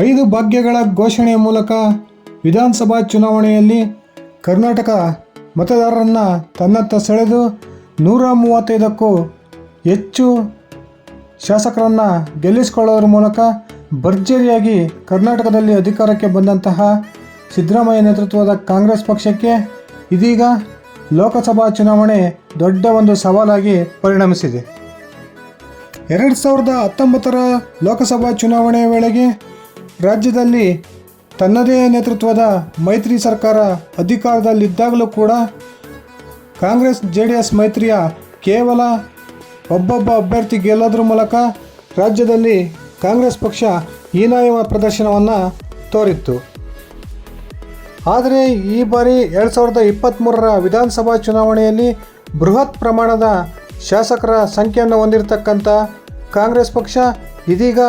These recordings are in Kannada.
5 ಭಾಗ್ಯಗಳ ಘೋಷಣೆಯ ಮೂಲಕ ವಿಧಾನಸಭಾ ಚುನಾವಣೆಯಲ್ಲಿ ಕರ್ನಾಟಕ ಮತದಾರರನ್ನು ತನ್ನತ್ತ ಸೆಳೆದು 135ಕ್ಕೂ ಹೆಚ್ಚು ಶಾಸಕರನ್ನು ಗೆಲ್ಲಿಸಿಕೊಳ್ಳೋದ್ರ ಮೂಲಕ ಭರ್ಜರಿಯಾಗಿ ಕರ್ನಾಟಕದಲ್ಲಿ ಅಧಿಕಾರಕ್ಕೆ ಬಂದಂತಹ ಸಿದ್ದರಾಮಯ್ಯ ನೇತೃತ್ವದ ಕಾಂಗ್ರೆಸ್ ಪಕ್ಷಕ್ಕೆ ಇದೀಗ ಲೋಕಸಭಾ ಚುನಾವಣೆ ದೊಡ್ಡ ಒಂದು ಸವಾಲಾಗಿ ಪರಿಣಮಿಸಿದೆ. 2019ರ ಲೋಕಸಭಾ ಚುನಾವಣೆಯ ವೇಳೆಗೆ ರಾಜ್ಯದಲ್ಲಿ ತನ್ನದೇ ನೇತೃತ್ವದ ಮೈತ್ರಿ ಸರ್ಕಾರ ಅಧಿಕಾರದಲ್ಲಿದ್ದಾಗಲೂ ಕೂಡ ಕಾಂಗ್ರೆಸ್ JDS ಮೈತ್ರಿಯ ಕೇವಲ ಒಬ್ಬೊಬ್ಬ ಅಭ್ಯರ್ಥಿ ಗೆಲ್ಲೋದ್ರ ಮೂಲಕ ರಾಜ್ಯದಲ್ಲಿ ಕಾಂಗ್ರೆಸ್ ಪಕ್ಷ ಹೀನಾಯ ಪ್ರದರ್ಶನವನ್ನು ತೋರಿತ್ತು. ಆದರೆ ಈ ಬಾರಿ 2023ರ ವಿಧಾನಸಭಾ ಚುನಾವಣೆಯಲ್ಲಿ ಬೃಹತ್ ಪ್ರಮಾಣದ ಶಾಸಕರ ಸಂಖ್ಯೆಯನ್ನು ಹೊಂದಿರತಕ್ಕಂಥ ಕಾಂಗ್ರೆಸ್ ಪಕ್ಷ ಇದೀಗ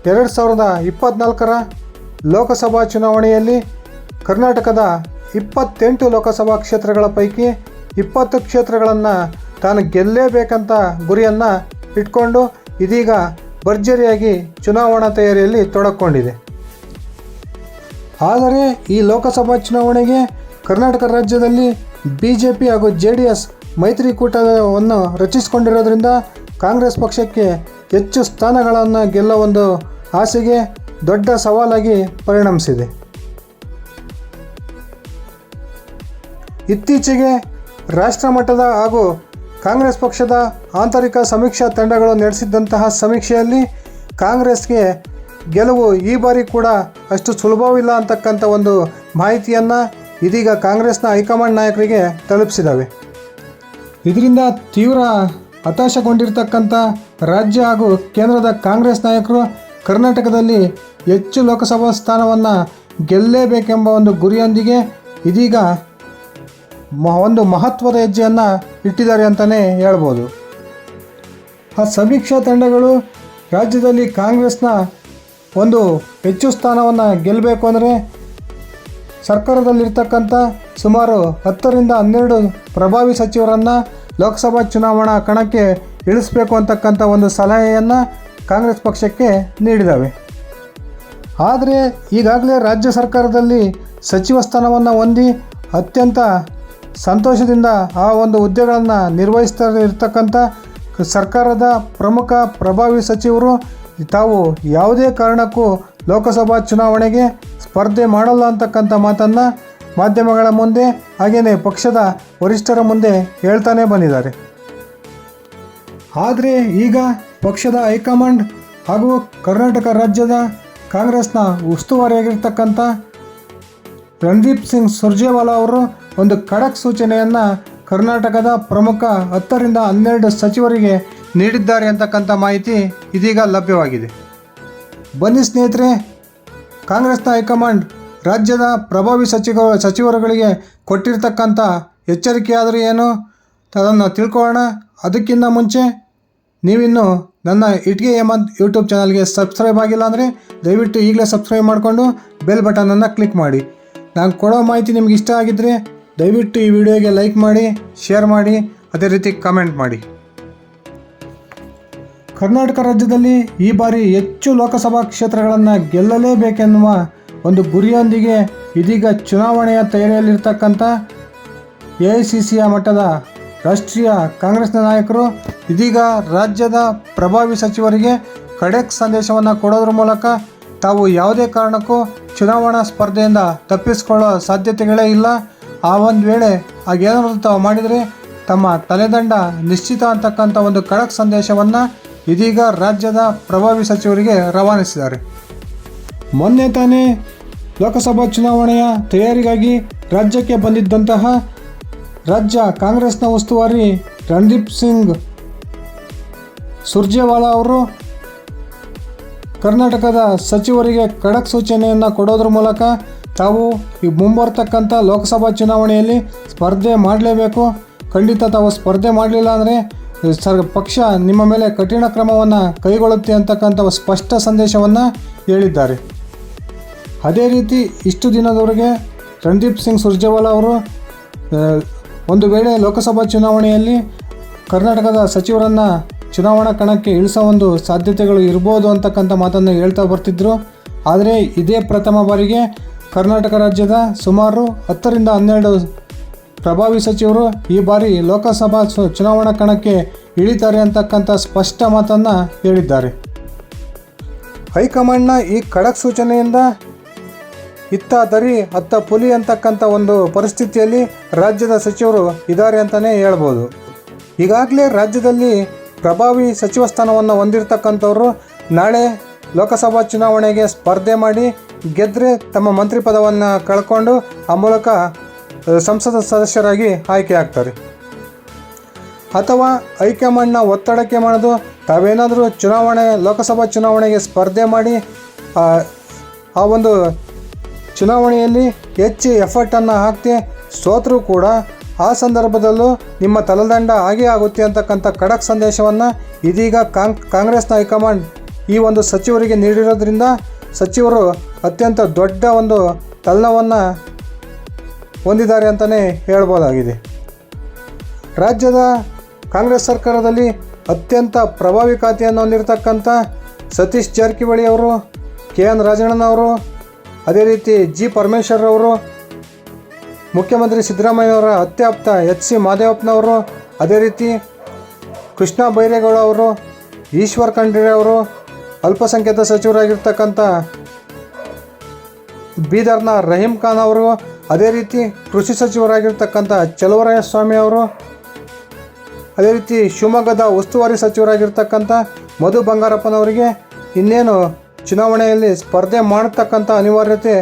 2024ರ ಲೋಕಸಭಾ ಚುನಾವಣೆಯಲ್ಲಿ ಕರ್ನಾಟಕದ 28 ಲೋಕಸಭಾ ಕ್ಷೇತ್ರಗಳ ಪೈಕಿ 20 ಕ್ಷೇತ್ರಗಳನ್ನು ತಾನು ಗೆಲ್ಲೇಬೇಕಂತ ಗುರಿಯನ್ನು ಇಟ್ಕೊಂಡು ಇದೀಗ ಭರ್ಜರಿಯಾಗಿ ಚುನಾವಣಾ ತಯಾರಿಯಲ್ಲಿ ತೊಡಕೊಂಡಿದೆ. ಆದರೆ ಈ ಲೋಕಸಭಾ ಚುನಾವಣೆಗೆ ಕರ್ನಾಟಕ ರಾಜ್ಯದಲ್ಲಿ BJP ಹಾಗೂ JDS ಮೈತ್ರಿಕೂಟವನ್ನು ರಚಿಸಿಕೊಂಡಿರೋದ್ರಿಂದ ಕಾಂಗ್ರೆಸ್ ಪಕ್ಷಕ್ಕೆ ಹೆಚ್ಚು ಸ್ಥಾನಗಳನ್ನು ಗೆಲ್ಲೋ ಒಂದು ಆಸೆಗೆ ದೊಡ್ಡ ಸವಾಲಾಗಿ ಪರಿಣಮಿಸಿದೆ. ಇತ್ತೀಚೆಗೆ ರಾಷ್ಟ್ರಮಟ್ಟದ ಹಾಗೂ ಕಾಂಗ್ರೆಸ್ ಪಕ್ಷದ ಆಂತರಿಕ ಸಮೀಕ್ಷಾ ತಂಡಗಳು ನಡೆಸಿದಂತಹ ಸಮೀಕ್ಷೆಯಲ್ಲಿ ಕಾಂಗ್ರೆಸ್ಗೆ ಗೆಲುವು ಈ ಬಾರಿ ಕೂಡ ಅಷ್ಟು ಸುಲಭವಿಲ್ಲ ಅಂತಕ್ಕಂಥ ಒಂದು ಮಾಹಿತಿಯನ್ನು ಇದೀಗ ಕಾಂಗ್ರೆಸ್ನ ಹೈಕಮಾಂಡ್ ನಾಯಕರಿಗೆ ತಲುಪಿಸಿದ್ದಾವೆ. ಇದರಿಂದ ತೀವ್ರ ಹತಾಶಗೊಂಡಿರ್ತಕ್ಕಂಥ ರಾಜ್ಯ ಹಾಗೂ ಕೇಂದ್ರದ ಕಾಂಗ್ರೆಸ್ ನಾಯಕರು ಕರ್ನಾಟಕದಲ್ಲಿ ಹೆಚ್ಚು ಲೋಕಸಭಾ ಸ್ಥಾನವನ್ನು ಗೆಲ್ಲೇಬೇಕೆಂಬ ಒಂದು ಗುರಿಯೊಂದಿಗೆ ಇದೀಗ ಒಂದು ಮಹತ್ವದ ಹೆಜ್ಜೆಯನ್ನು ಇಟ್ಟಿದ್ದಾರೆ ಅಂತಲೇ ಹೇಳ್ಬೋದು. ಆ ಸಮೀಕ್ಷಾ ತಂಡಗಳು ರಾಜ್ಯದಲ್ಲಿ ಕಾಂಗ್ರೆಸ್ನ ಒಂದು ಹೆಚ್ಚು ಸ್ಥಾನವನ್ನು ಗೆಲ್ಲಬೇಕು ಅಂದರೆ ಸರ್ಕಾರದಲ್ಲಿರ್ತಕ್ಕಂಥ ಸುಮಾರು 10ರಿಂದ 12 ಪ್ರಭಾವಿ ಸಚಿವರನ್ನು ಲೋಕಸಭಾ ಚುನಾವಣಾ ಕಣಕ್ಕೆ ಇಳಿಸಬೇಕು ಅಂತಕ್ಕಂಥ ಒಂದು ಸಲಹೆಯನ್ನು ಕಾಂಗ್ರೆಸ್ ಪಕ್ಷಕ್ಕೆ ನೀಡಿದ್ದಾವೆ. ಆದರೆ ಈಗಾಗಲೇ ರಾಜ್ಯ ಸರ್ಕಾರದಲ್ಲಿ ಸಚಿವ ಸ್ಥಾನವನ್ನು ಹೊಂದಿ ಅತ್ಯಂತ ಸಂತೋಷದಿಂದ ಆ ಒಂದು ಹುದ್ದೆಗಳನ್ನು ನಿರ್ವಹಿಸ್ತಾ ಇರ್ತಕ್ಕಂಥ ಸರ್ಕಾರದ ಪ್ರಮುಖ ಪ್ರಭಾವಿ ಸಚಿವರು ತಾವು ಯಾವುದೇ ಕಾರಣಕ್ಕೂ ಲೋಕಸಭಾ ಚುನಾವಣೆಗೆ ಸ್ಪರ್ಧೆ ಮಾಡಲ್ಲ ಅಂತಕ್ಕಂಥ ಮಾತನ್ನು ಮಾಧ್ಯಮಗಳ ಮುಂದೆ ಹಾಗೆಯೇ ಪಕ್ಷದ ವರಿಷ್ಠರ ಮುಂದೆ ಹೇಳ್ತಾನೆ ಬಂದಿದ್ದಾರೆ. ಆದರೆ ಈಗ ಪಕ್ಷದ ಹೈಕಮಾಂಡ್ ಹಾಗೂ ಕರ್ನಾಟಕ ರಾಜ್ಯದ ಕಾಂಗ್ರೆಸ್ನ ಉಸ್ತುವಾರಿಯಾಗಿರ್ತಕ್ಕಂಥ ರಣದೀಪ್ ಸಿಂಗ್ ಸುರ್ಜೇವಾಲಾ ಅವರು ಒಂದು ಖಡಕ್ ಸೂಚನೆಯನ್ನು ಕರ್ನಾಟಕದ ಪ್ರಮುಖ 10ರಿಂದ 12 ಸಚಿವರಿಗೆ ನೀಡಿದ್ದಾರೆ ಅಂತಕ್ಕಂಥ ಮಾಹಿತಿ ಇದೀಗ ಲಭ್ಯವಾಗಿದೆ. ಬನ್ನಿ ಸ್ನೇಹಿತರೆ, ಕಾಂಗ್ರೆಸ್ನ ಹೈಕಮಾಂಡ್ ರಾಜ್ಯದ ಪ್ರಭಾವಿ ಸಚಿವರುಗಳಿಗೆ ಕೊಟ್ಟಿರ್ತಕ್ಕಂಥ ಎಚ್ಚರಿಕೆಯಾದರೂ ಏನು ಅದನ್ನು ತಿಳ್ಕೊಳ್ಳೋಣ. ಅದಕ್ಕಿಂತ ಮುಂಚೆ ನೀವಿನ್ನೂ ನನ್ನ ಇಟ್ಗೆ ಹೇಮಂತ್ ಯೂಟ್ಯೂಬ್ ಚಾನಲ್ಗೆ ಸಬ್ಸ್ಕ್ರೈಬ್ ಆಗಿಲ್ಲ ಅಂದರೆ ದಯವಿಟ್ಟು ಈಗಲೇ ಸಬ್ಸ್ಕ್ರೈಬ್ ಮಾಡಿಕೊಂಡು ಬೆಲ್ ಬಟನನ್ನು ಕ್ಲಿಕ್ ಮಾಡಿ. ನಾನು ಕೊಡೋ ಮಾಹಿತಿ ನಿಮ್ಗೆ ಇಷ್ಟ ಆಗಿದ್ದರೆ ದಯವಿಟ್ಟು ಈ ವಿಡಿಯೋಗೆ ಲೈಕ್ ಮಾಡಿ, ಶೇರ್ ಮಾಡಿ, ಅದೇ ರೀತಿ ಕಮೆಂಟ್ ಮಾಡಿ. ಕರ್ನಾಟಕ ರಾಜ್ಯದಲ್ಲಿ ಈ ಬಾರಿ ಹೆಚ್ಚು ಲೋಕಸಭಾ ಕ್ಷೇತ್ರಗಳನ್ನು ಗೆಲ್ಲಲೇಬೇಕೆನ್ನುವ ಒಂದು ಗುರಿಯೊಂದಿಗೆ ಇದೀಗ ಚುನಾವಣೆಯ ತಯಾರಿಯಲ್ಲಿರ್ತಕ್ಕಂಥ AICCಯ ಮಟ್ಟದ ರಾಷ್ಟ್ರೀಯ ಕಾಂಗ್ರೆಸ್ನ ನಾಯಕರು ಇದೀಗ ರಾಜ್ಯದ ಪ್ರಭಾವಿ ಸಚಿವರಿಗೆ ಖಡಕ್ ಸಂದೇಶವನ್ನು ಕೊಡೋದ್ರ ಮೂಲಕ ತಾವು ಯಾವುದೇ ಕಾರಣಕ್ಕೂ ಚುನಾವಣಾ ಸ್ಪರ್ಧೆಯಿಂದ ತಪ್ಪಿಸಿಕೊಳ್ಳೋ ಸಾಧ್ಯತೆಗಳೇ ಇಲ್ಲ. ಆ ಒಂದು ವೇಳೆ ಹಾಗೇನಾದರೂ ತಾವು ಮಾಡಿದರೆ ತಮ್ಮ ತಲೆದಂಡ ನಿಶ್ಚಿತ ಅಂತಕ್ಕಂಥ ಒಂದು ಖಡಕ್ ಸಂದೇಶವನ್ನು ಇದೀಗ ರಾಜ್ಯದ ಪ್ರಭಾವಿ ಸಚಿವರಿಗೆ ರವಾನಿಸಿದ್ದಾರೆ. ಮೊನ್ನೆ ತಾನೇ ಲೋಕಸಭಾ ಚುನಾವಣೆಯ ತಯಾರಿಗಾಗಿ ರಾಜ್ಯಕ್ಕೆ ಬಂದಿದ್ದಂತಹ ರಾಜ್ಯ ಕಾಂಗ್ರೆಸ್ನ ಉಸ್ತುವಾರಿ ರಣದೀಪ್ ಸಿಂಗ್ ಸುರ್ಜೇವಾಲಾ ಅವರು ಕರ್ನಾಟಕದ ಸಚಿವರಿಗೆ ಖಡಕ್ ಸೂಚನೆಯನ್ನು ಕೊಡೋದ್ರ ಮೂಲಕ ತಾವು ಈ ಮುಂಬರ್ತಕ್ಕಂಥ ಲೋಕಸಭಾ ಚುನಾವಣೆಯಲ್ಲಿ ಸ್ಪರ್ಧೆ ಮಾಡಲೇಬೇಕು, ಖಂಡಿತ ತಾವು ಸ್ಪರ್ಧೆ ಮಾಡಲಿಲ್ಲ ಅಂದರೆ ಪಕ್ಷ ನಿಮ್ಮ ಮೇಲೆ ಕಠಿಣ ಕ್ರಮವನ್ನು ಕೈಗೊಳ್ಳುತ್ತೆ ಅಂತಕ್ಕಂಥ ಸ್ಪಷ್ಟ ಸಂದೇಶವನ್ನು ಹೇಳಿದ್ದಾರೆ. ಅದೇ ರೀತಿ ಇಷ್ಟು ದಿನದವರೆಗೆ ರಣದೀಪ್ ಸಿಂಗ್ ಸುರ್ಜೇವಾಲಾ ಅವರು ಒಂದು ವೇಳೆ ಲೋಕಸಭಾ ಚುನಾವಣೆಯಲ್ಲಿ ಕರ್ನಾಟಕದ ಸಚಿವರನ್ನು ಚುನಾವಣಾ ಕಣಕ್ಕೆ ಇಳಿಸೋ ಒಂದು ಸಾಧ್ಯತೆಗಳು ಇರ್ಬೋದು ಅಂತಕ್ಕಂಥ ಮಾತನ್ನು ಹೇಳ್ತಾ ಬರ್ತಿದ್ರು. ಆದರೆ ಇದೇ ಪ್ರಥಮ ಬಾರಿಗೆ ಕರ್ನಾಟಕ ರಾಜ್ಯದ ಸುಮಾರು 10ರಿಂದ 12 ಪ್ರಭಾವಿ ಸಚಿವರು ಈ ಬಾರಿ ಲೋಕಸಭಾ ಚುನಾವಣಾ ಕಣಕ್ಕೆ ಇಳಿತಾರೆ ಅಂತಕ್ಕಂಥ ಸ್ಪಷ್ಟ ಮಾತನ್ನು ಹೇಳಿದ್ದಾರೆ. ಹೈಕಮಾಂಡ್ನ ಈ ಖಡಕ್ ಸೂಚನೆಯಿಂದ ಇತ್ತ ದರಿ ಅತ್ತ ಪುಲಿ ಅಂತಕ್ಕಂಥ ಒಂದು ಪರಿಸ್ಥಿತಿಯಲ್ಲಿ ರಾಜ್ಯದ ಸಚಿವರು ಇದ್ದಾರೆ ಅಂತಲೇ ಹೇಳ್ಬೋದು. ಈಗಾಗಲೇ ರಾಜ್ಯದಲ್ಲಿ ಪ್ರಭಾವಿ ಸಚಿವ ಸ್ಥಾನವನ್ನು ಹೊಂದಿರತಕ್ಕಂಥವ್ರು ನಾಳೆ ಲೋಕಸಭಾ ಚುನಾವಣೆಗೆ ಸ್ಪರ್ಧೆ ಮಾಡಿ ಗೆದ್ದರೆ ತಮ್ಮ ಮಂತ್ರಿ ಪದವನ್ನು ಕಳ್ಕೊಂಡು ಆ ಮೂಲಕ ಸಂಸದ ಸದಸ್ಯರಾಗಿ ಆಯ್ಕೆ ಆಗ್ತಾರೆ. ಅಥವಾ ಹೈಕಮಾಂಡ್ನ ಒತ್ತಡಕ್ಕೆ ಮಾಡೋದು ತಾವೇನಾದರೂ ಲೋಕಸಭಾ ಚುನಾವಣೆಗೆ ಸ್ಪರ್ಧೆ ಮಾಡಿ ಆ ಒಂದು ಚುನಾವಣೆಯಲ್ಲಿ ಹೆಚ್ಚು ಎಫರ್ಟನ್ನು ಹಾಕ್ತೆ ಸೋತರೂ ಕೂಡ ಆ ಸಂದರ್ಭದಲ್ಲೂ ನಿಮ್ಮ ತಲೆದಂಡ ಆಗೇ ಆಗುತ್ತೆ ಅಂತಕ್ಕಂಥ ಖಡಕ್ ಸಂದೇಶವನ್ನು ಇದೀಗ ಕಾಂಗ್ರೆಸ್ನ ಹೈಕಮಾಂಡ್ ಈ ಒಂದು ಸಚಿವರಿಗೆ ನೀಡಿರೋದ್ರಿಂದ ಸಚಿವರು ಅತ್ಯಂತ ದೊಡ್ಡ ಒಂದು ತಲೆನೋವನ್ನು ಹೊಂದಿದ್ದಾರೆ ಅಂತಲೇ ಹೇಳ್ಬೋದಾಗಿದೆ. ರಾಜ್ಯದ ಕಾಂಗ್ರೆಸ್ ಸರ್ಕಾರದಲ್ಲಿ ಅತ್ಯಂತ ಪ್ರಭಾವಿ ಖಾತೆಯನ್ನು ಹೊಂದಿರತಕ್ಕಂಥ ಸತೀಶ್ ಜಾರಕಿಹೊಳಿ ಅವರು, KN ರಾಜಣ್ಣನವರು, ಅದೇ ರೀತಿ G ಪರಮೇಶ್ವರ್ ಅವರು, ಮುಖ್ಯಮಂತ್ರಿ ಸಿದ್ದರಾಮಯ್ಯವರ ಅತ್ಯಾಪ್ತ HC ಮಾದೇವಪ್ಪನವರು, ಅದೇ ರೀತಿ ಕೃಷ್ಣ ಬೈರೇಗೌಡ ಅವರು, ಈಶ್ವರ್ ಖಂಡ್ರೆ ಅವರು, ಅಲ್ಪಸಂಖ್ಯಾತ ಸಚಿವರಾಗಿರ್ತಕ್ಕಂಥ ಬೀದರ್ನ ರಹೀಂ ಖಾನ್ ಅವರು, ಅದೇ ರೀತಿ ಕೃಷಿ ಸಚಿವರಾಗಿರ್ತಕ್ಕಂಥ ಚಲುವರಾಯಸ್ವಾಮಿ ಅವರು, ಅದೇ ರೀತಿ ಶಿವಮೊಗ್ಗದ ಉಸ್ತುವಾರಿ ಸಚಿವರಾಗಿರ್ತಕ್ಕಂಥ ಮಧು ಬಂಗಾರಪ್ಪನವರಿಗೆ ಇನ್ನೇನು ಚುನಾವಣೆಯಲ್ಲಿ ಸ್ಪರ್ಧೆ ಮಾಡತಕ್ಕಂಥ ಅನಿವಾರ್ಯತೆ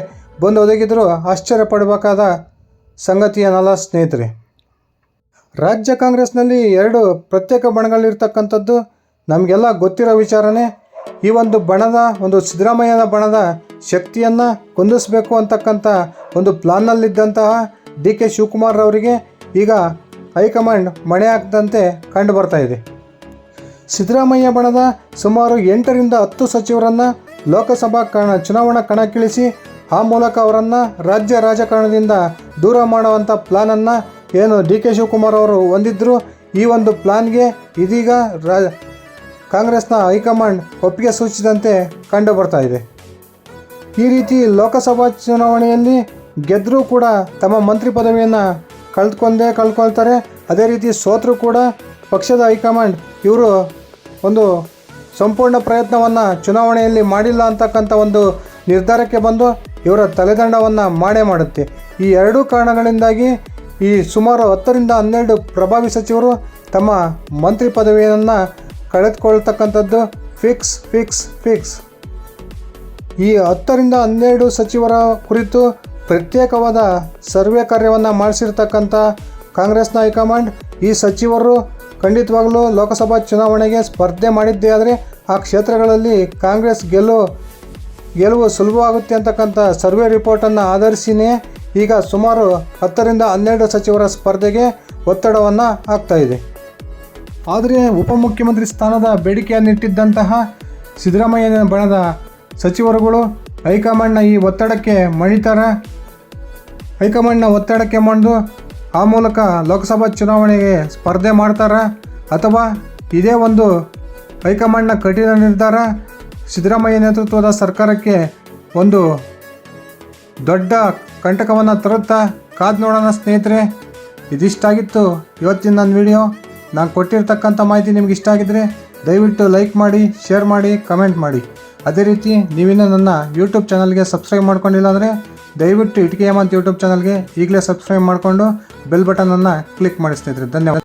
ಬಂದು ಒದಗಿದರೂ ಆಶ್ಚರ್ಯಪಡಬೇಕಾದ ಸಂಗತಿಯನ್ನಲ್ಲ ಸ್ನೇಹಿತರೆ. ರಾಜ್ಯ ಕಾಂಗ್ರೆಸ್ನಲ್ಲಿ 2 ಪ್ರತ್ಯೇಕ ಬಣಗಳಿರ್ತಕ್ಕಂಥದ್ದು ನಮಗೆಲ್ಲ ಗೊತ್ತಿರೋ ವಿಚಾರನೇ. ಈ ಒಂದು ಸಿದ್ದರಾಮಯ್ಯನ ಬಣದ ಶಕ್ತಿಯನ್ನು ಕುಂದಿಸಬೇಕು ಅಂತಕ್ಕಂಥ ಒಂದು ಪ್ಲಾನ್ನಲ್ಲಿದ್ದಂತಹ DK ಶಿವಕುಮಾರ್ ಅವರಿಗೆ ಈಗ ಹೈಕಮಾಂಡ್ ಮಣೆ ಹಾಕದಂತೆ ಕಂಡು ಬರ್ತಾ ಇದೆ. ಸಿದ್ದರಾಮಯ್ಯ ಬಣದ ಸುಮಾರು 8ರಿಂದ 10 ಸಚಿವರನ್ನು ಲೋಕಸಭಾ ಚುನಾವಣಾ ಕಣಕ್ಕಿಳಿಸಿ ಆ ಮೂಲಕ ಅವರನ್ನು ರಾಜ್ಯ ರಾಜಕಾರಣದಿಂದ ದೂರ ಮಾಡುವಂಥ ಪ್ಲಾನನ್ನು ಏನು DK ಶಿವಕುಮಾರ್ ಅವರು ಹೊಂದಿದ್ದರು. ಈ ಒಂದು ಪ್ಲಾನ್ಗೆ ಇದೀಗ ಕಾಂಗ್ರೆಸ್ನ ಹೈಕಮಾಂಡ್ ಒಪ್ಪಿಗೆ ಸೂಚಿಸಿದಂತೆ ಕಂಡು ಬರ್ತಾ ಇದೆ. ಈ ರೀತಿ ಲೋಕಸಭಾ ಚುನಾವಣೆಯಲ್ಲಿ ಗೆದ್ದರೂ ಕೂಡ ತಮ್ಮ ಮಂತ್ರಿ ಪದವಿಯನ್ನು ಕಳ್ಕೊಳ್ತಾರೆ. ಅದೇ ರೀತಿ ಸೋತರೂ ಕೂಡ ಪಕ್ಷದ ಹೈಕಮಾಂಡ್ ಇವರು ಒಂದು ಸಂಪೂರ್ಣ ಪ್ರಯತ್ನವನ್ನು ಚುನಾವಣೆಯಲ್ಲಿ ಮಾಡಿಲ್ಲ ಅಂತಕ್ಕಂಥ ಒಂದು ನಿರ್ಧಾರಕ್ಕೆ ಬಂದು ಇವರ ತಲೆದಂಡವನ್ನು ಮಾಡುತ್ತೆ. ಈ 2 ಕಾರಣಗಳಿಂದಾಗಿ ಈ ಸುಮಾರು 10ರಿಂದ 12 ಪ್ರಭಾವಿ ಸಚಿವರು ತಮ್ಮ ಮಂತ್ರಿ ಪದವಿಯನ್ನು ಕಳೆದುಕೊಳ್ತಕ್ಕಂಥದ್ದು ಫಿಕ್ಸ್. ಈ 10ರಿಂದ 12 ಸಚಿವರ ಕುರಿತು ಪ್ರತ್ಯೇಕವಾದ ಸರ್ವೆ ಕಾರ್ಯವನ್ನು ಮಾಡಿಸಿರ್ತಕ್ಕಂಥ ಕಾಂಗ್ರೆಸ್ನ ಹೈಕಮಾಂಡ್ ಈ ಸಚಿವರು ಖಂಡಿತವಾಗಲೂ ಲೋಕಸಭಾ ಚುನಾವಣೆಗೆ ಸ್ಪರ್ಧೆ ಮಾಡಿದ್ದೇ ಆದರೆ ಆ ಕ್ಷೇತ್ರಗಳಲ್ಲಿ ಕಾಂಗ್ರೆಸ್ ಗೆಲುವು ಸುಲಭವಾಗುತ್ತೆ ಅಂತಕ್ಕಂಥ ಸರ್ವೆ ರಿಪೋರ್ಟನ್ನು ಆಧರಿಸಿಯೇ ಈಗ ಸುಮಾರು 10ರಿಂದ 12 ಸಚಿವರ ಸ್ಪರ್ಧೆಗೆ ಒತ್ತಡವನ್ನು ಹಾಕ್ತಾಯಿದೆ. ಆದರೆ ಉಪಮುಖ್ಯಮಂತ್ರಿ ಸ್ಥಾನದ ಬೇಡಿಕೆಯನ್ನಿಟ್ಟಿದ್ದಂತಹ ಸಿದ್ದರಾಮಯ್ಯನ ಬಣದ ಸಚಿವರುಗಳು ಹೈಕಮಾಂಡ್ನ ಈ ಒತ್ತಡಕ್ಕೆ ಹೈಕಮಾಂಡ್ನ ಒತ್ತಡಕ್ಕೆ ಮಣಿದು ಆ ಮೂಲಕ ಲೋಕಸಭಾ ಚುನಾವಣೆಗೆ ಸ್ಪರ್ಧೆ ಮಾಡ್ತಾರಾ ಅಥವಾ ಇದೇ ಒಂದು ಹೈಕಮಾಂಡ್ನ ಕಠಿಣ ನಿರ್ಧಾರ ಸಿದ್ದರಾಮಯ್ಯ ನೇತೃತ್ವದ ಸರ್ಕಾರಕ್ಕೆ ಒಂದು ದೊಡ್ಡ ಕಂಟಕವನ್ನು ತರುತ್ತಾ ಕಾದು ನೋಡೋಣ ಸ್ನೇಹಿತರೆ. ಇದಿಷ್ಟಾಗಿತ್ತು ಇವತ್ತಿನ ನನ್ನ ವಿಡಿಯೋ. ನಾನು ಕೊಟ್ಟಿರ್ತಕ್ಕಂಥ ಮಾಹಿತಿ ನಿಮ್ಗೆ ಇಷ್ಟ ಆಗಿದ್ದರೆ ದಯವಿಟ್ಟು ಲೈಕ್ ಮಾಡಿ, ಶೇರ್ ಮಾಡಿ, ಕಮೆಂಟ್ ಮಾಡಿ. ಅದೇ ರೀತಿ ನೀವಿನ್ನೂ ನನ್ನ ಯೂಟ್ಯೂಬ್ ಚಾನಲ್ಗೆ ಸಬ್ಸ್ಕ್ರೈಬ್ ಮಾಡ್ಕೊಂಡಿಲ್ಲ ಅಂದರೆ ದಯವಿಟ್ಟು ಇಟಿಕೆ ಹೇಮಂತ್ ಯೂಟ್ಯೂಬ್ ಚಾನಲ್ಗೆ ಈಗಲೇ ಸಬ್ಸ್ಕ್ರೈಬ್ ಮಾಡಿಕೊಂಡು ಬೆಲ್ ಬಟನನ್ನು ಕ್ಲಿಕ್ ಮಾಡಿ ಸ್ನೇಹಿತರೆ. ಧನ್ಯವಾದ.